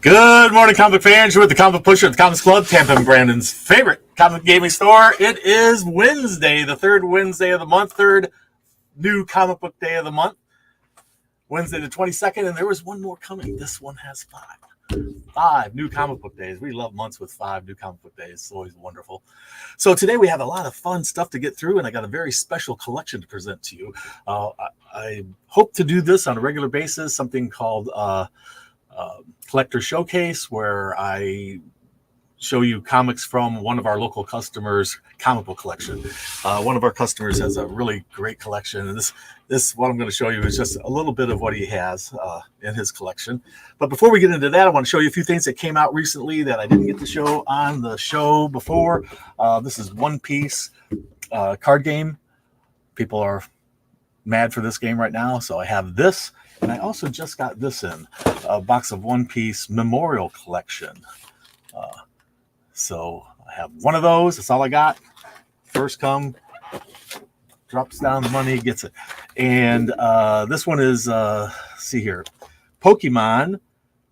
Good morning, comic fans. You're with the Comic Pusher at the Comics Club, Tampa and Brandon's favorite comic gaming store. It is Wednesday, the third Wednesday of the month, third new comic book day of the month, Wednesday the 22nd, and there was one more coming. This one has five new comic book days. We love months with 5 new comic book days. It's always wonderful. So today we have a lot of fun stuff to get through, and I got a very special collection to present to you. I hope to do this on a regular basis, something called Collector Showcase, where I show you comics from one of our local customers' comic book collection. One of our customers has a really great collection, and this what I'm going to show you is just a little bit of what he has in his collection. But before we get into that, I want to show you a few things that came out recently that I didn't get to show on the show before. This is One Piece card game. People are mad for this game right now, so I have this. And I also just got this in a box of One Piece Memorial Collection. So I have one of those. That's all I got. First come, drops down the money, gets it. And this one is, see here, Pokemon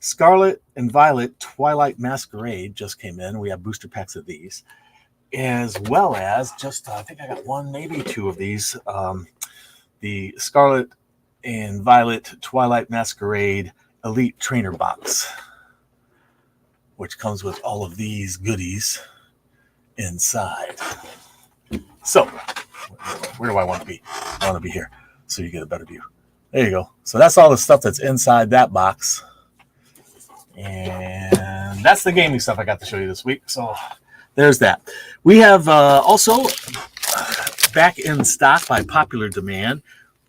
Scarlet and Violet Twilight Masquerade just came in. We have booster packs of these, as well as just, I think I got one, maybe 2 of these. The Scarlet and Violet Twilight Masquerade Elite Trainer Box, which comes with all of these goodies inside. So, where do I want to be? I want to be here so you get a better view. There you go. So that's all the stuff that's inside that box. And that's the gaming stuff I got to show you this week. So there's that. We have also back in stock by popular demand.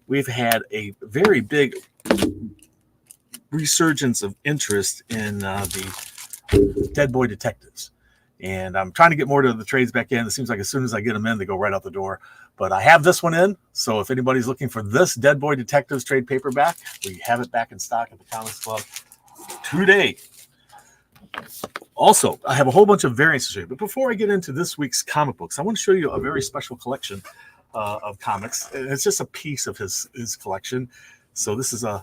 We've had a very big resurgence of interest in the Dead Boy Detectives. And I'm trying to get more to the trades back in. It seems like as soon as I get them in, they go right out the door. But I have this one in. So if anybody's looking for this Dead Boy Detectives trade paperback, we have it back in stock at the Comics Club today. Also, I have a whole bunch of variants to show you. But before I get into this week's comic books, I want to show you a very special collection of comics. It's just a piece of his collection. So this is a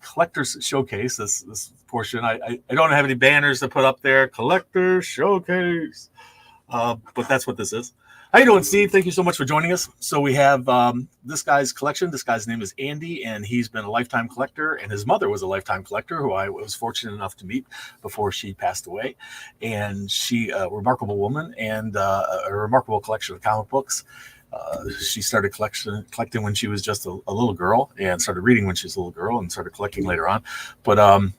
collector's showcase. This portion, I don't have any banners to put up there. Collector showcase, but that's what this is. How you doing, Steve? Thank you so much for joining us. So we have this guy's collection. This guy's name is Andy, and he's been a lifetime collector. And his mother was a lifetime collector, who I was fortunate enough to meet before she passed away. And she, a remarkable woman, and a remarkable collection of comic books. She started collecting when she was just a little girl, and started reading when she was a little girl, and started collecting later on. But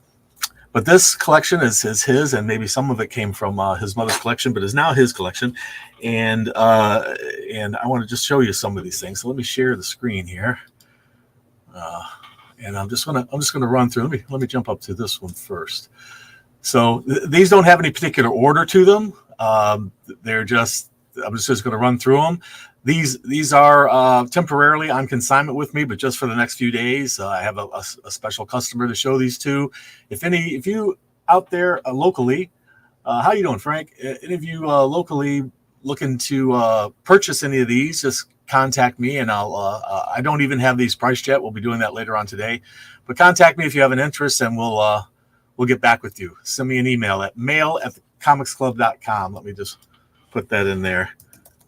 this collection is his, and maybe some of it came from his mother's collection, but is now his collection. And I want to just show you some of these things. So let me share the screen here, and I'm just gonna run through. Let me jump up to this one first. So these don't have any particular order to them. They're just. I'm just going to run through them. These are temporarily on consignment with me, but just for the next few days. I have a special customer to show these to. If you out there locally, how you doing, Frank? Any of you locally looking to purchase any of these, just contact me, and I don't even have these priced yet. We'll be doing that later on today, but contact me if you have an interest, and we'll get back with you. Send me an email at mail@comicsclub.com. Let me just put that in there.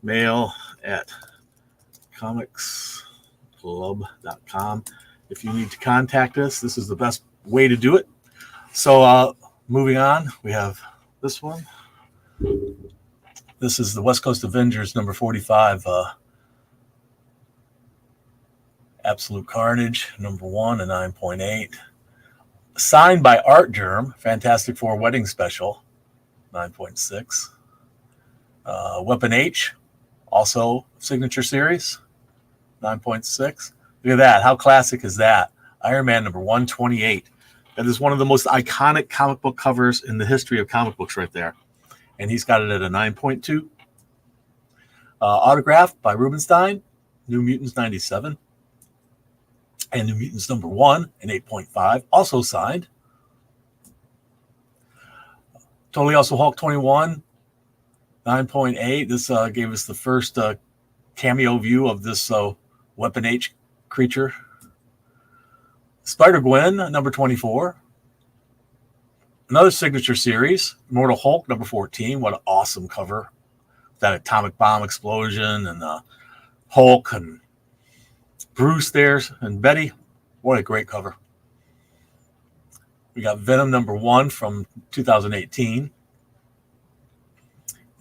mail@comicsclub.com. If you need to contact us, this is the best way to do it. So moving on, we have this one. This is the West Coast Avengers number 45. Absolute Carnage, number 1, a 9.8. Signed by Art Germ, Fantastic Four Wedding Special, 9.6. Weapon H, also signature series, 9.6. Look at that. How classic is that? Iron Man number 128. That is one of the most iconic comic book covers in the history of comic books right there. And he's got it at a 9.2. Autographed by Rubenstein, New Mutants 97. And New Mutants number 1, an 8.5. Also signed. Totally Also Hulk 21. 9.8. This gave us the first cameo view of this Weapon H creature. Spider-Gwen, number 24. Another signature series, Immortal Hulk number 14. What an awesome cover. That atomic bomb explosion and Hulk and Bruce there and Betty. What a great cover. We got Venom number 1 from 2018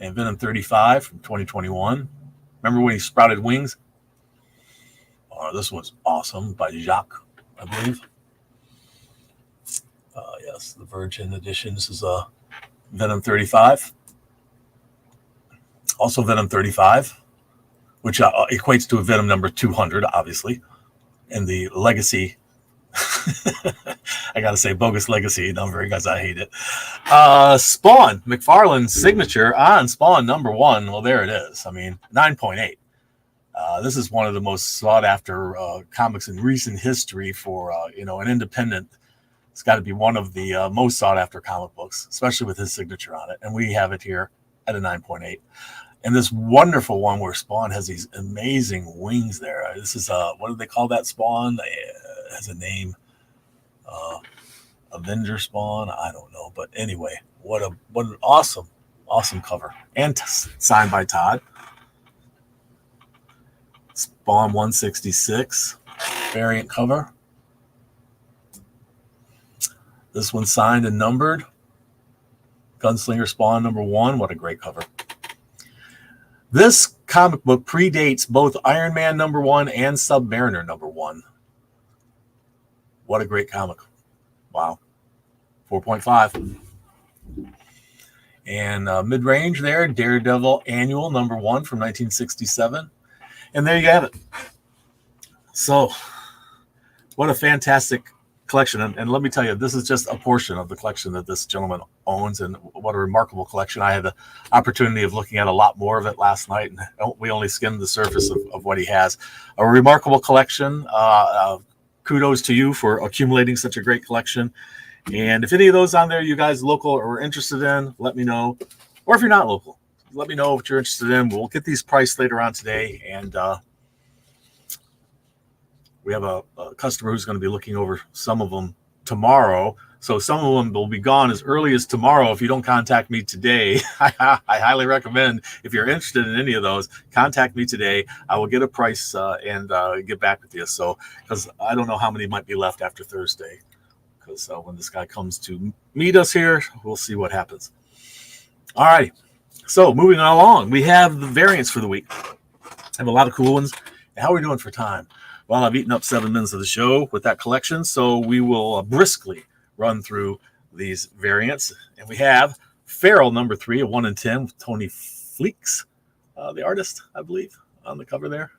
and Venom 35 from 2021. Remember when he sprouted wings? Oh, this was awesome by Jacques, I believe. Yes, the Virgin edition. This is Venom 35. Also Venom 35, which equates to a Venom number 200, obviously. And the Legacy, I got to say bogus Legacy number because I hate it. Spawn, McFarlane's signature on Spawn number 1. Well, there it is. I mean, 9.8. This is one of the most sought after comics in recent history for, an independent. It's got to be one of the most sought after comic books, especially with his signature on it. And we have it here at a 9.8. And this wonderful one where Spawn has these amazing wings there. This is, what do they call that Spawn? It has a name. Avenger Spawn? I don't know. But anyway, what an awesome cover. And signed by Todd. Spawn 166 variant cover. This one's signed and numbered. Gunslinger Spawn number 1. What a great cover. This comic book predates both Iron Man number 1 and Submariner number 1. What a great comic. Wow. 4.5. And mid-range there, Daredevil Annual number 1 from 1967. And there you have it. So, what a fantastic collection. And let me tell you, this is just a portion of the collection that this gentleman owns, and what a remarkable collection. I had the opportunity of looking at a lot more of it last night, and we only skimmed the surface of what he has. A remarkable collection. Kudos to you for accumulating such a great collection. And if any of those on there you guys local or interested in, let me know. Or if you're not local, let me know what you're interested in. We'll get these priced later on today, and we have a customer who's going to be looking over some of them tomorrow. So some of them will be gone as early as tomorrow. If you don't contact me today, I highly recommend, if you're interested in any of those, contact me today. I will get a price and get back with you. So, because I don't know how many might be left after Thursday. Because when this guy comes to meet us here, we'll see what happens. All right. So moving on along, we have the variants for the week. I have a lot of cool ones. How are we doing for time? Well, I've eaten up 7 minutes of the show with that collection, so we will briskly run through these variants. And we have Feral number 3, a 1 in 10 with Tony Fleecs, the artist, I believe, on the cover there.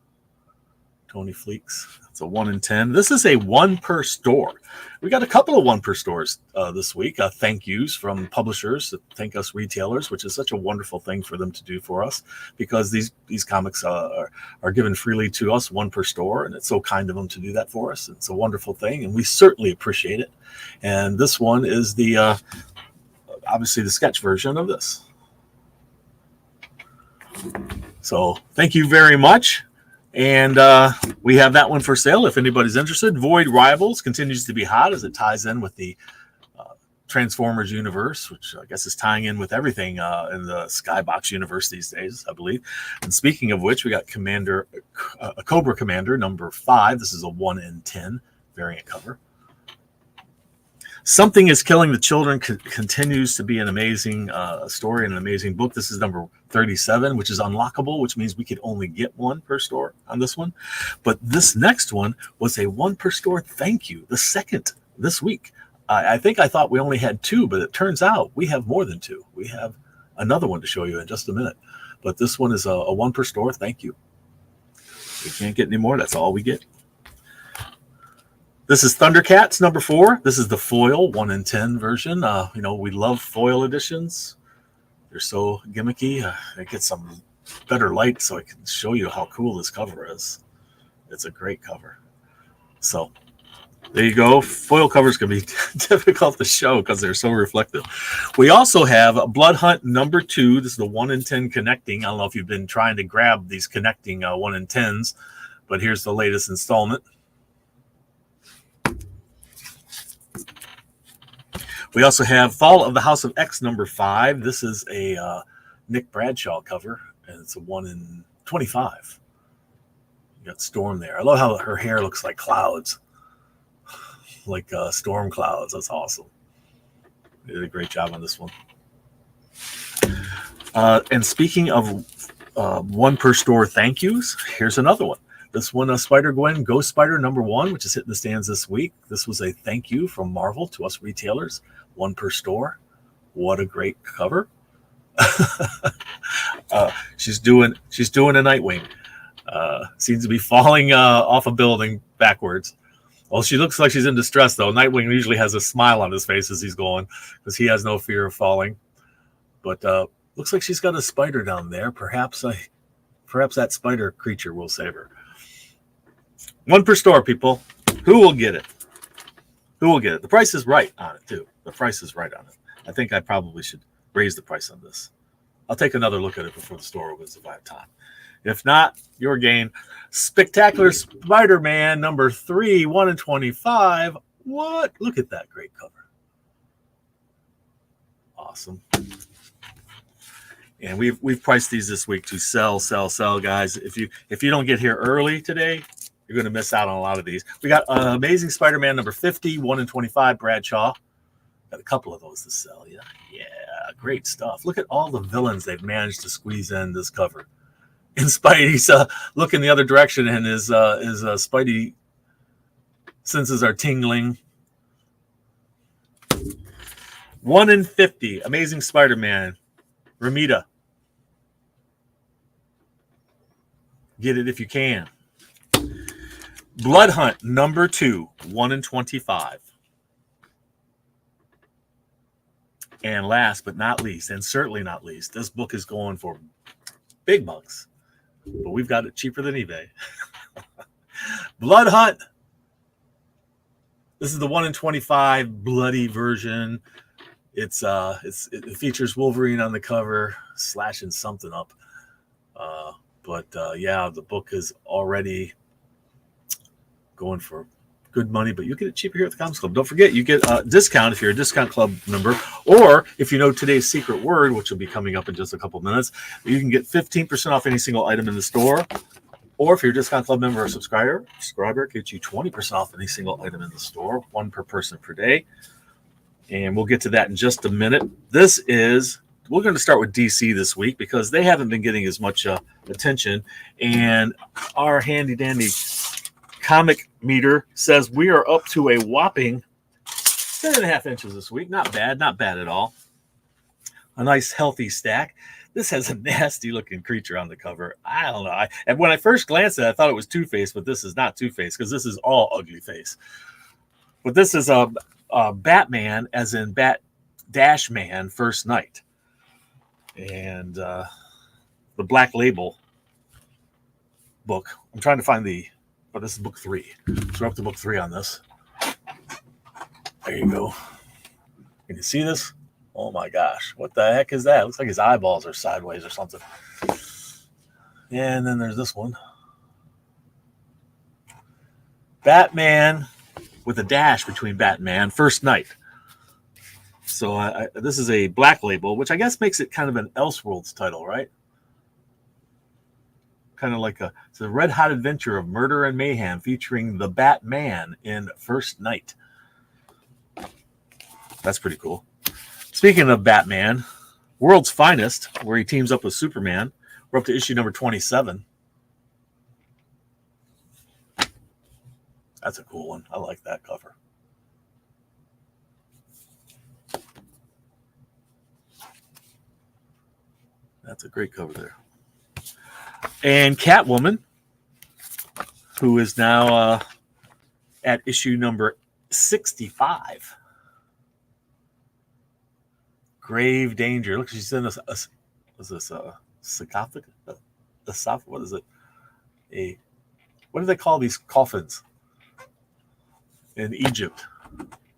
Tony Fleecs. It's a 1 in 10. This is a 1 per store. We got a couple of 1 per stores this week. Thank yous from publishers that thank us retailers, which is such a wonderful thing for them to do for us, because these comics are given freely to us, 1 per store, and it's so kind of them to do that for us. It's a wonderful thing, and we certainly appreciate it. And this one is the obviously the sketch version of this. So thank you very much. And we have that one for sale if anybody's interested. Void Rivals continues to be hot as it ties in with the Transformers universe, which I guess is tying in with everything in the Skybox universe these days, I believe. And speaking of which, we got Cobra Commander number 5. This is a 1 in 10 variant cover. Something is Killing the Children continues to be an amazing story and an amazing book. This is number 37, which is unlockable, which means we could only get 1 per store on this one. But this next one was a 1 per store thank you, the second this week. I thought we only had 2, but it turns out we have more than 2. We have another one to show you in just a minute. But this one is a 1 per store thank you. We can't get any more. That's all we get. This is Thundercats number 4. This is the foil 1 in 10 version. We love foil editions. They're so gimmicky. I get some better light so I can show you how cool this cover is. It's a great cover. So there you go. Foil covers can be difficult to show because they're so reflective. We also have Blood Hunt number 2. This is the 1 in 10 connecting. I don't know if you've been trying to grab these connecting 1 in 10s, but here's the latest installment. We also have Fall of the House of X number 5. This is a Nick Bradshaw cover, and it's a 1 in 25. You got Storm there. I love how her hair looks like clouds, like storm clouds. That's awesome. They did a great job on this one. And speaking of one per store thank yous, here's another one. This one, Spider-Gwen Ghost Spider number 1, which is hitting the stands this week. This was a thank you from Marvel to us retailers. 1 per store. What a great cover. She's doing a Nightwing. Seems to be falling off a building backwards. Well, she looks like she's in distress, though. Nightwing usually has a smile on his face as he's going because he has no fear of falling. But looks like she's got a spider down there. Perhaps that spider creature will save her. 1 per store, people. Who will get it? Who will get it? The price is right on it, too. The price is right on it. I think I probably should raise the price on this. I'll take another look at it before the store opens if I have time. If not, your gain. Spectacular Spider-Man number 3, 1 in 25. What? Look at that great cover. Awesome. And we've priced these this week to sell, guys. If you don't get here early today, you're going to miss out on a lot of these. We got Amazing Spider-Man number 50, 1 in 25, Bradshaw. Got a couple of those to sell. Yeah, great stuff. Look at all the villains they've managed to squeeze in this cover. And Spidey's looking the other direction, and his Spidey senses are tingling. 1 in 50, Amazing Spider-Man, Ramita. Get it if you can. Blood Hunt number 2, 1 in 25. And last but not least, and certainly not least, this book is going for big bucks, but we've got it cheaper than eBay. Blood Hunt. This is the 1 in 25 bloody version. It features Wolverine on the cover, slashing something up. But the book is already going for good money, but you get it cheaper here at the Comics Club. Don't forget, you get a discount if you're a Discount Club member, or if you know today's secret word, which will be coming up in just a couple minutes, you can get 15% off any single item in the store. Or if you're a Discount Club member or subscriber gets you 20% off any single item in the store, 1 per person per day. And we'll get to that in just a minute. We're going to start with DC this week because they haven't been getting as much attention. And our handy dandy comic meter says we are up to a whopping 10.5 inches this week. Not bad at all. A nice healthy stack. This has a nasty looking creature on the cover. I don't know. And when I first glanced at it, I thought it was Two-Face, but this is not Two-Face because this is all ugly face. But this is a Batman, as in Bat Dash Man First Night. And the Black Label book. I'm trying to find this is book 3. So we're up to book 3 on this. There you go. Can you see this? Oh my gosh. What the heck is that? It looks like his eyeballs are sideways or something. And then there's this one. Batman with a dash between Batman First Night. So this is a Black Label, which I guess makes it kind of an Elseworlds title, right? Kind of like it's a red hot adventure of murder and mayhem featuring the Batman in First Night. That's pretty cool. Speaking of Batman, World's Finest, where he teams up with Superman, we're up to issue number 27. That's a cool one. I like that cover. That's a great cover there. And Catwoman, who is now at issue number 65. Grave Danger. Look, she's in a sarcophagus? What is it? What do they call these coffins in Egypt?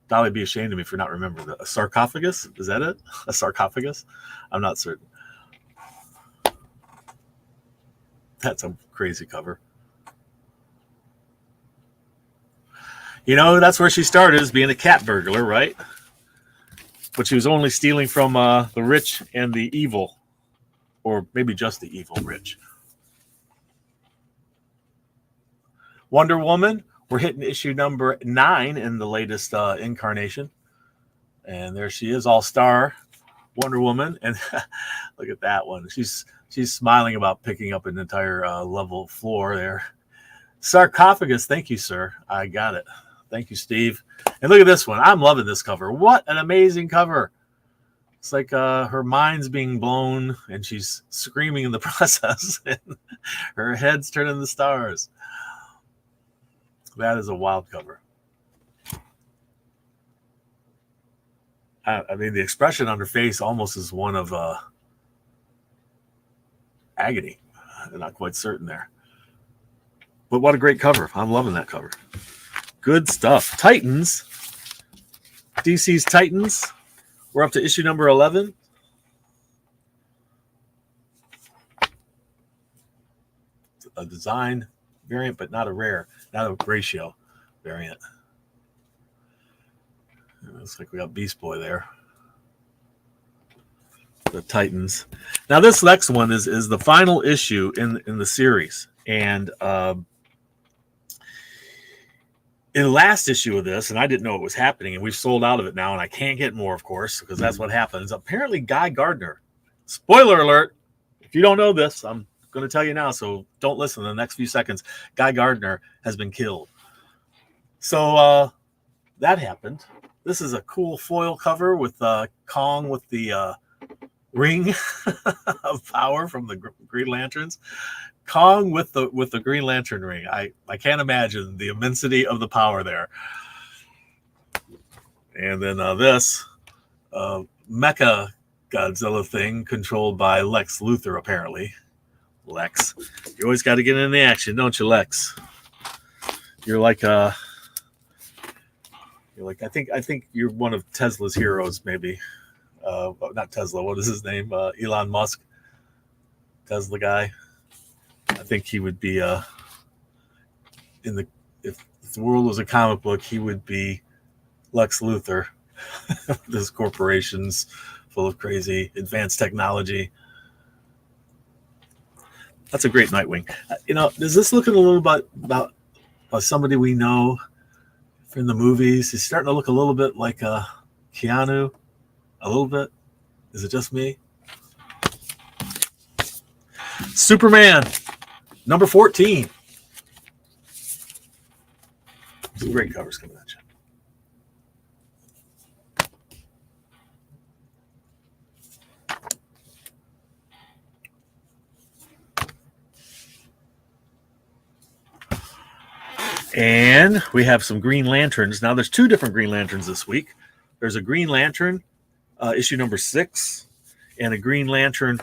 Dolly be ashamed of me for not remembering that. A sarcophagus? Is that it? A sarcophagus? I'm not certain. That's a crazy cover. You know, that's where she started, as being a cat burglar, right? but she was only stealing from the rich and the evil, or maybe just the evil rich. Wonder Woman, we're hitting issue number 9 in the latest incarnation. And there she is, all-star Wonder Woman. And look at that one. She's smiling about picking up an entire level floor there. Sarcophagus, thank you, sir. I got it. Thank you, Steve. And look at this one. I'm loving this cover. What an amazing cover. It's like her mind's being blown, and she's screaming in the process. And her head's turning the stars. That is a wild cover. I mean, the expression on her face almost is one of agony. I'm not quite certain there. But what a great cover. I'm loving that cover. Good stuff. Titans. DC's Titans. We're up to issue number 11. A design variant, but not a rare, not a ratio variant. It looks like we got Beast Boy there. The Titans. Now this next one is the final issue in the series. And in the last issue of this, and I didn't know it was happening, and we've sold out of it now, and I can't get more, of course, because that's what happens. Apparently, Guy Gardner, spoiler alert, if you don't know this, I'm going to tell you now, so don't listen in the next few seconds. Guy Gardner has been killed. So that happened. This is a cool foil cover with Kong with the ring of power from the Green Lanterns. Kong with the Green Lantern ring. I can't imagine the immensity of the power there. And then this Mecha Godzilla thing controlled by Lex Luthor, apparently. Lex, you always got to get in the action, don't you, Lex? You're like I think you're one of Tesla's heroes, maybe. Not Tesla. What is his name? Elon Musk. Tesla guy. I think he would be if the world was a comic book, he would be Lex Luthor. There's corporations full of crazy advanced technology. That's a great Nightwing. Is this looking a little bit about somebody we know from the movies? He's starting to look a little bit like Keanu. A little bit. Is it just me? Superman, number 14. Some great covers coming at you. And we have some Green Lanterns. Now, there's 2 different Green Lanterns this week. There's a Green Lantern, issue number 6, and a Green Lantern,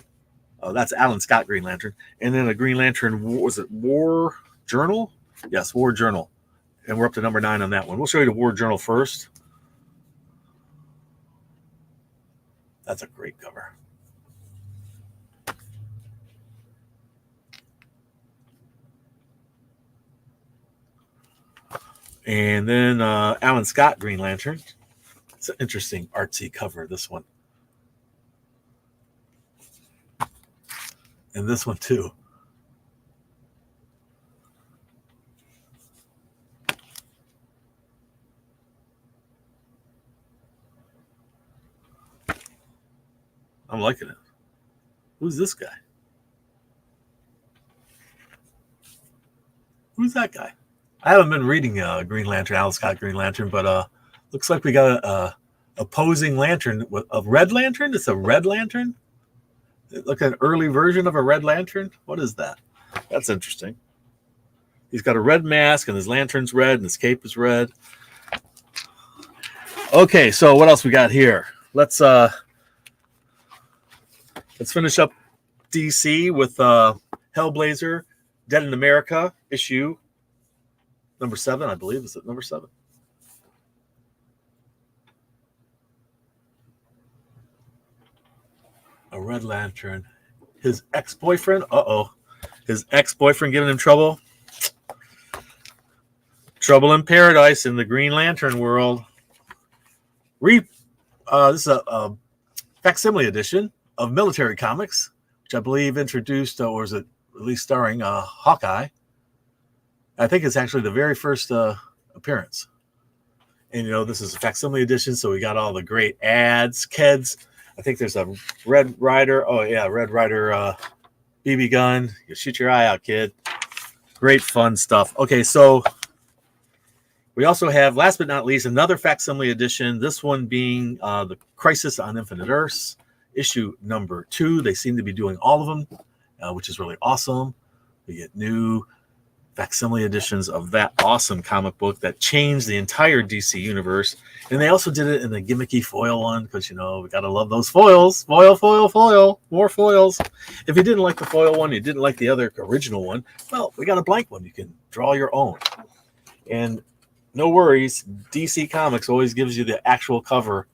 that's Alan Scott Green Lantern, and then a Green Lantern, was it War Journal? Yes, War Journal. And we're up to number 9 on that one. We'll show you the War Journal first. That's a great cover. And then Alan Scott Green Lantern. It's an interesting artsy cover, this one. And this one too. I'm liking it. Who's this guy? Who's that guy? I haven't been reading Green Lantern, Alan Scott Green Lantern, but looks like we got a opposing lantern, a red lantern. It's a red lantern. Look at an early version of a red lantern. What is that? That's interesting. He's got a red mask and his lantern's red and his cape is red. Okay, so what else we got here? Let's finish up DC with Hellblazer, Dead in America, issue number 7, I believe. Is it number 7? A Red Lantern. His ex-boyfriend. His ex-boyfriend giving him trouble. Trouble in paradise in the Green Lantern world. This is a facsimile edition of Military Comics, which I believe introduced, or is it at least starring Hawkeye. I think it's actually the very first appearance. And, you know, this is a facsimile edition, so we got all the great ads, KEDs. I think there's a Red Ryder. Oh, yeah, Red Ryder BB gun. You shoot your eye out, kid. Great fun stuff. Okay, so we also have, last but not least, another facsimile edition, this one being the Crisis on Infinite Earths, issue number 2. They seem to be doing all of them, which is really awesome. We get new facsimile editions of that awesome comic book that changed the entire DC universe. And they also did it in the gimmicky foil one because, you know, we got to love those foils. Foil, foil, foil. More foils. If you didn't like the foil one, you didn't like the other original one, well, we got a blank one. You can draw your own. And no worries, DC Comics always gives you the actual cover,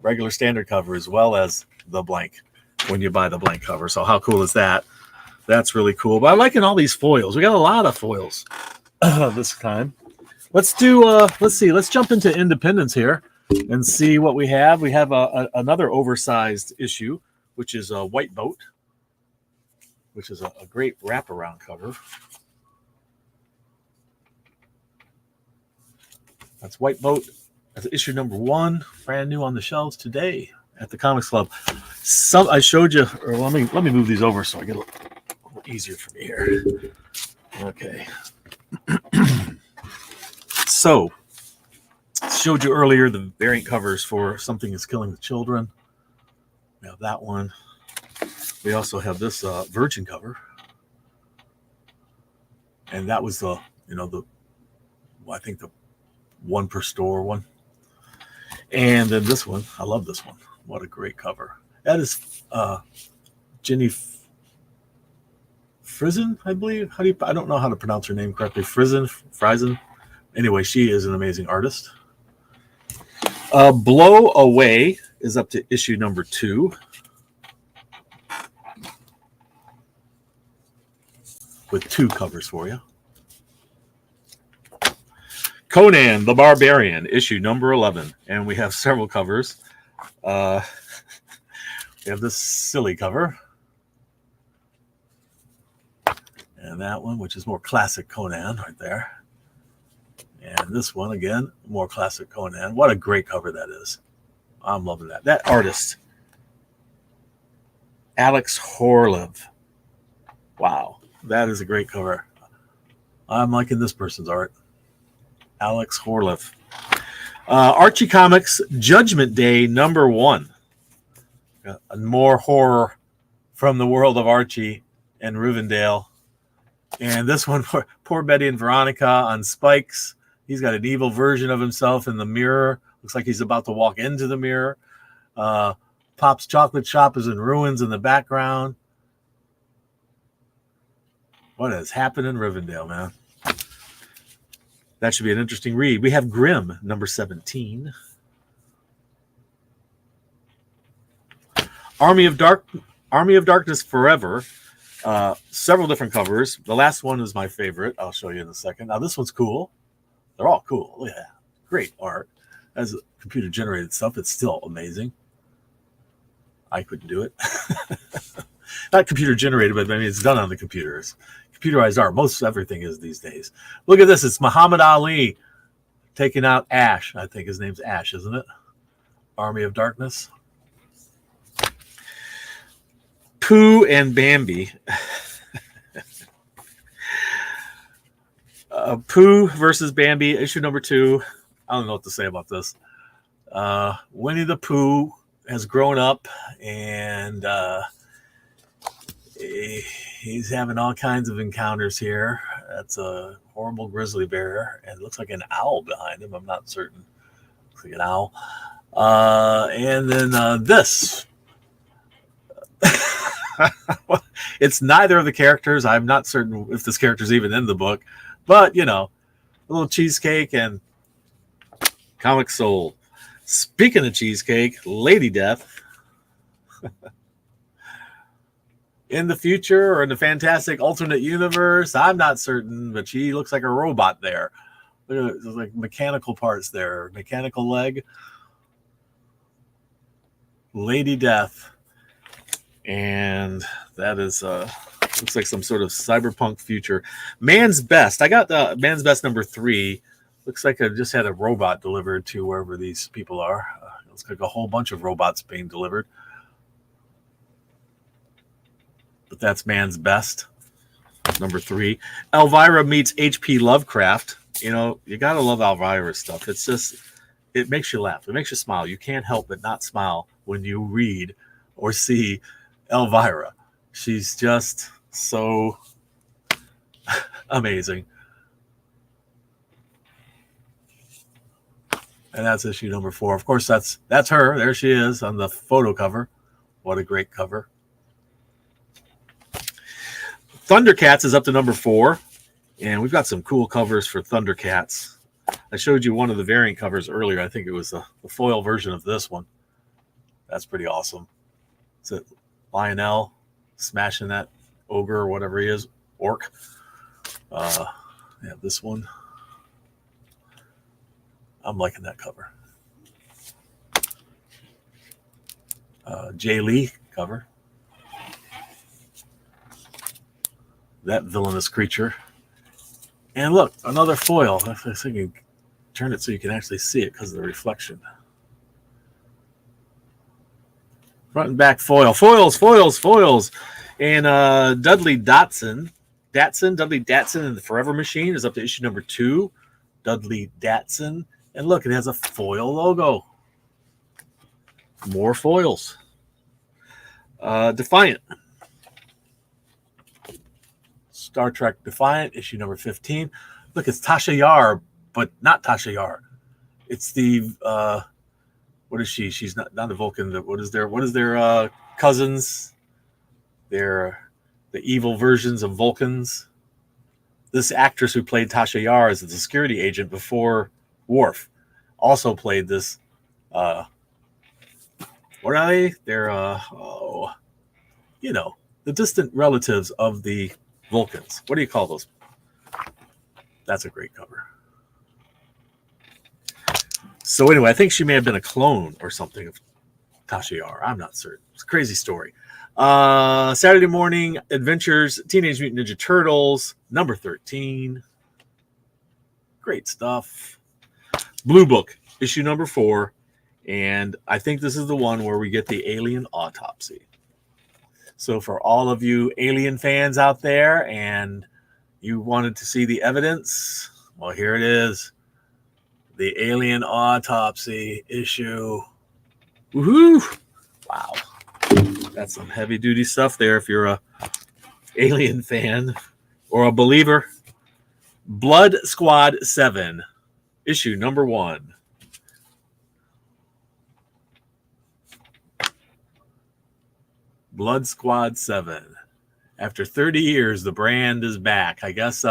regular standard cover, as well as the blank when you buy the blank cover. So how cool is that? That's really cool. But I'm liking all these foils. We got a lot of foils this time. Let's do, let's see. Let's jump into Independence here and see what we have. We have another oversized issue, which is a White Boat, which is a great wraparound cover. That's White Boat. That's issue number 1, brand new on the shelves today at the Comics Club. I showed you, or let me move these over so I get a little easier for me here. Okay. So, showed you earlier the variant covers for Something Is Killing the Children. We have that one. We also have this Virgin cover, and that was the, you know, I think the one per store one. And then this one, I love this one. What a great cover. That is Jenny Frison, I believe. I don't know how to pronounce her name correctly. Frison. Anyway, she is an amazing artist. Blow Away is up to issue number 2. With 2 covers for you. Conan the Barbarian, issue number 11. And we have several covers. We have this silly cover. And that one, which is more classic Conan right there. And this one, again, more classic Conan. What a great cover that is. I'm loving that. That artist, Alex Horlev. Wow, that is a great cover. I'm liking this person's art. Alex Horlev. Archie Comics Judgment Day number 1. More horror from the world of Archie and Rivendell. And this one, poor Betty and Veronica on spikes. He's got an evil version of himself in the mirror. Looks like he's about to walk into the mirror. Pop's chocolate shop is in ruins in the background. What has happened in Rivendell, man? That should be an interesting read. We have Grimm, number 17. Army of Darkness Forever. Several different covers. The last one is my favorite. I'll show you in a second. Now, this one's cool. They're all cool. Look at that. Great art. As computer-generated stuff, it's still amazing. I couldn't do it. Not computer-generated, but I mean, it's done on the computers. Computerized art. Most everything is these days. Look at this. It's Muhammad Ali taking out Ash. I think his name's Ash, isn't it? Army of Darkness. Pooh and Bambi. Pooh versus Bambi, issue number 2. I don't know what to say about this. Winnie the Pooh has grown up, and he's having all kinds of encounters here. That's a horrible grizzly bear, and it looks like an owl behind him. I'm not certain. Looks like an owl. And then this. It's neither of the characters. I'm not certain if this character's even in the book, but you know, a little cheesecake and Comic Soul. Speaking of cheesecake, Lady Death. In the future or in the fantastic alternate universe, I'm not certain, but she looks like a robot there. There's like mechanical parts there, mechanical leg. Lady Death. And that is looks like some sort of cyberpunk future. Man's Best. I got Man's Best number 3. Looks like I just had a robot delivered to wherever these people are. Looks like a whole bunch of robots being delivered. But that's Man's Best, number 3. Elvira meets H.P. Lovecraft. You know, you got to love Elvira's stuff. It's just, it makes you laugh. It makes you smile. You can't help but not smile when you read or see Elvira. She's just so amazing. And that's issue number 4. Of course, that's her. There she is on the photo cover. What a great cover. Thundercats is up to number 4. And we've got some cool covers for Thundercats. I showed you one of the variant covers earlier. I think it was the foil version of this one. That's pretty awesome. Is it Lionel smashing that ogre or whatever he is? Orc. Yeah, this one. I'm liking that cover. Jay Lee cover. That villainous creature. And look, another foil. I was thinking, turn it so you can actually see it because of the reflection. Front and back foil. Foils. And Dudley Dudley Datsun and the Forever Machine is up to issue number 2. Dudley Datsun. And look, it has a foil logo. More foils. Defiant. Star Trek Defiant, issue number 15. Look, it's Tasha Yar, but not Tasha Yar. It's the what is she? She's not a Vulcan. What is their cousins? They're the evil versions of Vulcans. This actress who played Tasha Yar as a security agent before Worf also played this. What are they? They're the distant relatives of the Vulcans. What do you call those? That's a great cover. So anyway, I think she may have been a clone or something of Tasha Yar. I'm not certain. It's a crazy story. Saturday Morning Adventures, Teenage Mutant Ninja Turtles, number 13. Great stuff. Blue Book, issue number 4. And I think this is the one where we get the alien autopsy. So for all of you Alien fans out there and you wanted to see the evidence, well, here it is. The Alien Autopsy issue. Woohoo! Wow. That's some heavy-duty stuff there if you're a Alien fan or a believer. Blood Squad 7, issue number 1. Blood Squad 7. After 30 years, the brand is back. I guess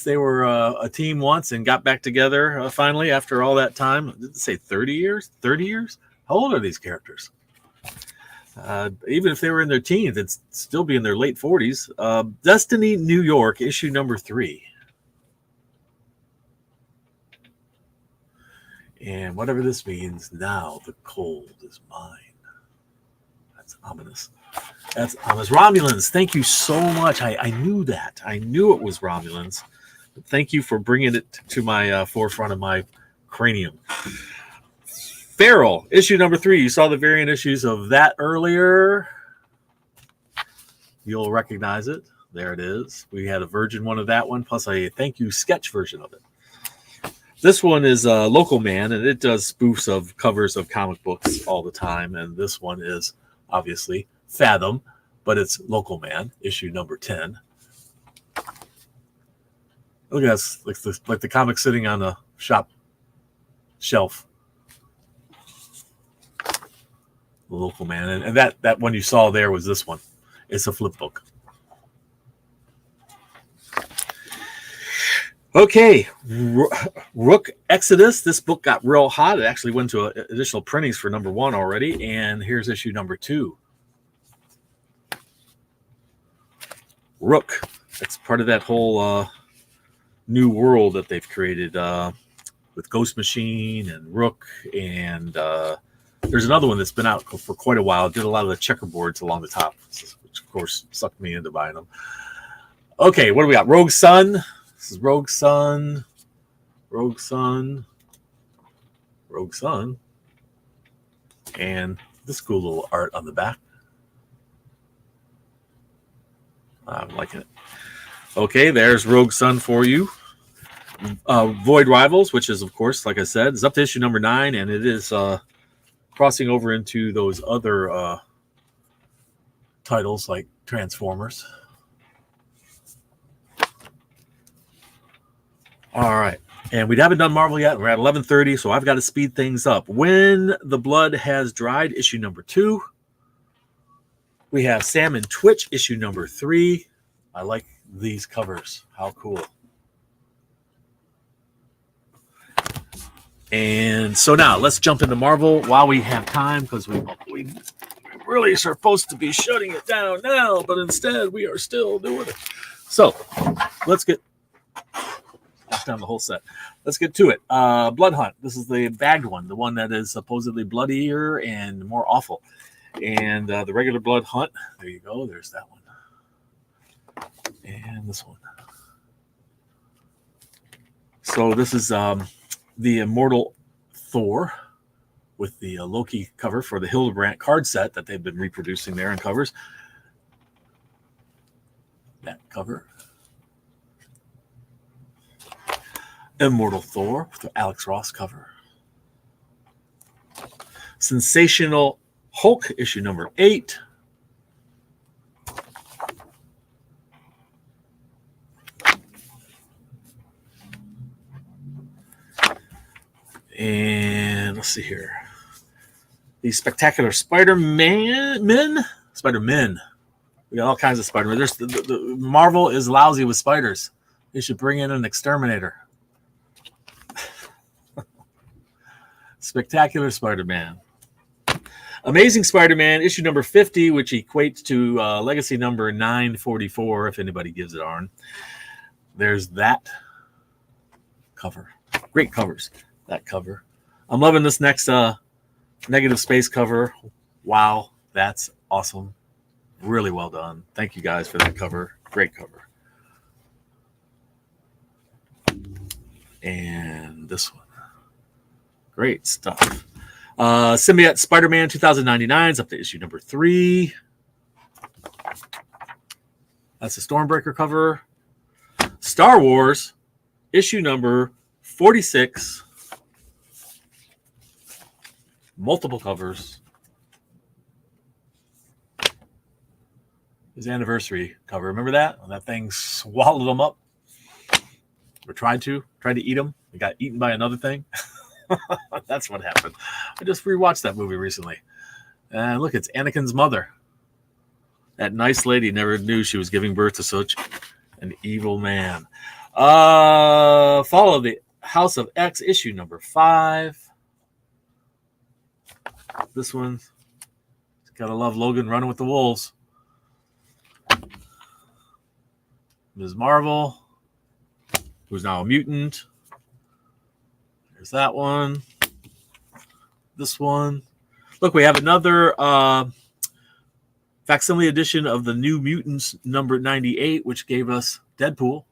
they were a team once and got back together finally after all that time. Did it say 30 years? 30 years? How old are these characters? Even if they were in their teens, it'd still be in their late 40s. Destiny New York, issue number 3. And whatever this means, now the cold is mine. That's ominous. That's ominous. Romulans, thank you so much. I knew that. I knew it was Romulans. But thank you for bringing it to my forefront of my cranium. Feral, issue number 3. You saw the variant issues of that earlier. You'll recognize it. There it is. We had a virgin one of that one, plus a thank you sketch version of it. This one is Local Man, and it does spoofs of covers of comic books all the time. And this one is obviously Fathom, but it's Local Man, issue number 10. Look at this, like the comic sitting on a shop shelf. The Local Man, and that one you saw there was this one. It's a flip book. Okay, Rook Exodus. This book got real hot. It actually went to additional printings for number 1 already, and here's issue number 2. Rook. It's part of that whole new world that they've created with Ghost Machine and Rook and There's another one that's been out for quite a while. Did a lot of the checkerboards along the top, which of course sucked me into buying them. Okay, what do we got? Rogue Sun. This is Rogue Sun. Rogue Sun. Rogue Sun. And this cool little art on the back. I'm liking it. Okay, there's Rogue Sun for you. Void Rivals, which is, of course, like I said, is up to issue number 9, and it is crossing over into those other titles like Transformers. All right, and we haven't done Marvel yet. We're at 11:30, so I've got to speed things up. When the Blood Has Dried, issue number 2. We have Sam and Twitch, issue number 3. I like these covers. How cool. And so now let's jump into Marvel while we have time, because we really are supposed to be shutting it down now, but instead we are still doing it. So let's get down the whole set. Let's get to it. Blood Hunt. This is the bagged one, the one that is supposedly bloodier and more awful. And the regular Blood Hunt. There you go. There's that one. And this one. So this is the Immortal Thor with the Loki cover for the Hildebrandt card set that they've been reproducing there in covers. That cover. Immortal Thor with the Alex Ross cover. Sensational Hulk, issue number 8. And let's see here. The Spectacular Spider-Men. We got all kinds of Spider-Men. The Marvel is lousy with spiders. They should bring in an exterminator. Spectacular Spider-Man. Amazing Spider-Man, issue number 50, which equates to legacy number 944, if anybody gives it on. There's that cover. Great covers. That cover. I'm loving this next Negative Space cover. Wow, that's awesome. Really well done. Thank you guys for that cover. Great cover. And this one. Great stuff. Symbiote Spider-Man 2099 is up to issue number 3. That's the Stormbreaker cover. Star Wars issue number 46. Multiple covers. His anniversary cover. Remember that? When that thing swallowed him up? Or tried to eat him. He got eaten by another thing. That's what happened. I just rewatched that movie recently. And look, it's Anakin's mother. That nice lady never knew she was giving birth to such an evil man. Follow the House of X, issue number 5. This one, gotta love Logan running with the wolves. Ms. Marvel, who's now a mutant. There's that one. This one. Look, we have another facsimile edition of the New Mutants number 98, which gave us Deadpool.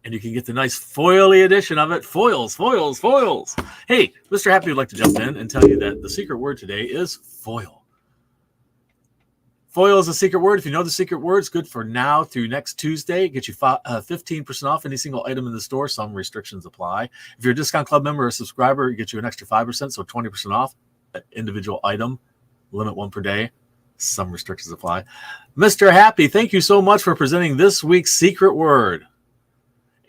And you can get the nice foily edition of it. Foils. Hey, Mr. Happy would like to jump in and tell you that the secret word today is foil. Foil is a secret word. If you know the secret word, it's good for now through next Tuesday. Get you 15% off any single item in the store. Some restrictions apply. If you're a Discount Club member or a subscriber, it gets you an extra 5%, so 20% off an individual item. Limit 1 per day. Some restrictions apply. Mr. Happy, thank you so much for presenting this week's secret word.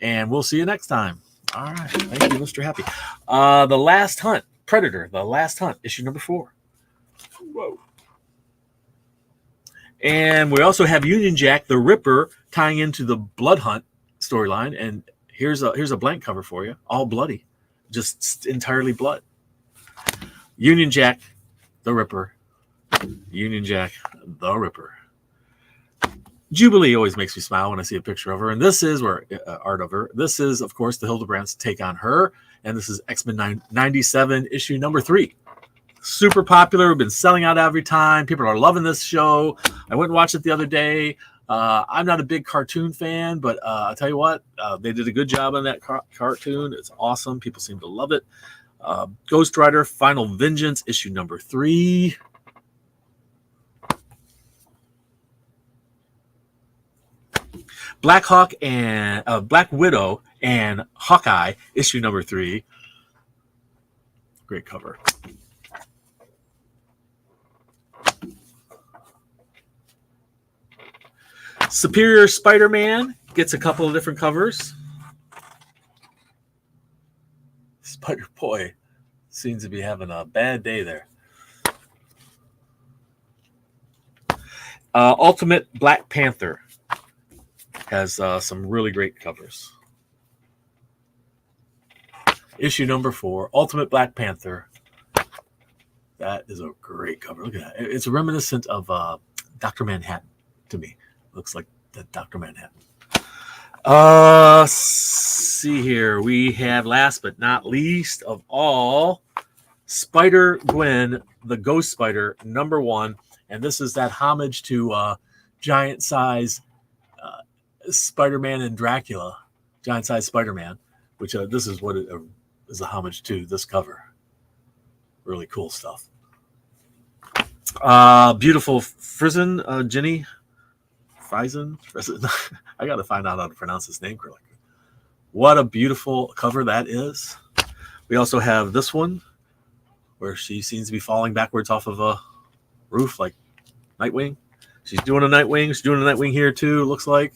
And we'll see you next time. All right. Thank you, Mr. Happy. The Last Hunt. Predator. The Last Hunt. Issue number 4. Whoa. And we also have Union Jack, the Ripper, tying into the Blood Hunt storyline. And here's a blank cover for you. All bloody. Just entirely blood. Union Jack, the Ripper. Union Jack, the Ripper. Jubilee always makes me smile when I see a picture of her. And this is art of her. This is, of course, the Hildebrandt's take on her. and this is X-Men 97, issue number 3. Super popular. We've been selling out every time. People are loving this show. I went and watched it the other day. I'm not a big cartoon fan, but I'll tell you what, they did a good job on that cartoon. It's awesome. People seem to love it. Ghost Rider Final Vengeance, issue number 3. Black Hawk and Black Widow and Hawkeye, issue number 3. Great cover. Superior Spider-Man gets a couple of different covers. Spider-Boy seems to be having a bad day there. Ultimate Black Panther has some really great covers. Issue number 4, Ultimate Black Panther. That is a great cover. Look at that. It's reminiscent of Dr. Manhattan to me. Looks like the Dr. Manhattan. See here. We have, last but not least of all, Spider-Gwen, the Ghost Spider, number 1. And this is that homage to giant size Spider-Man and Dracula, giant size Spider-Man, which this is what it is a homage to, this cover. Really cool stuff. Beautiful Frizen, Jenny Frizen. I got to find out how to pronounce his name correctly. What a beautiful cover that is. We also have this one where she seems to be falling backwards off of a roof like Nightwing. She's doing a Nightwing. She's doing a Nightwing here too, looks like.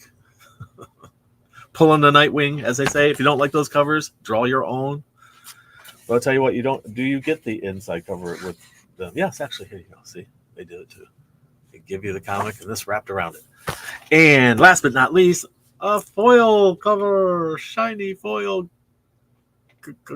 Pulling the Nightwing, as they say. If you don't like those covers, draw your own. But I'll tell you what, do you get the inside cover with the, yes, actually, here you go. See, they did it too. They give you the comic and this wrapped around it. And last but not least, a foil cover, shiny foil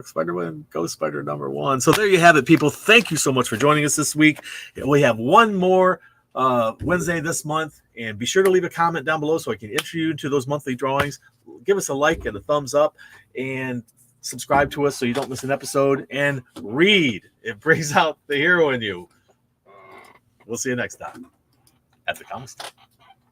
Spider-Man Ghost Spider number 1. So there you have it, people. Thank you so much for joining us this week. We have one more Wednesday this month, and be sure to leave a comment down below so I can enter you into those monthly drawings. Give us a like and a thumbs up, and subscribe to us so you don't miss an episode, and read. It brings out the hero in you. We'll see you next time at the Comic Store.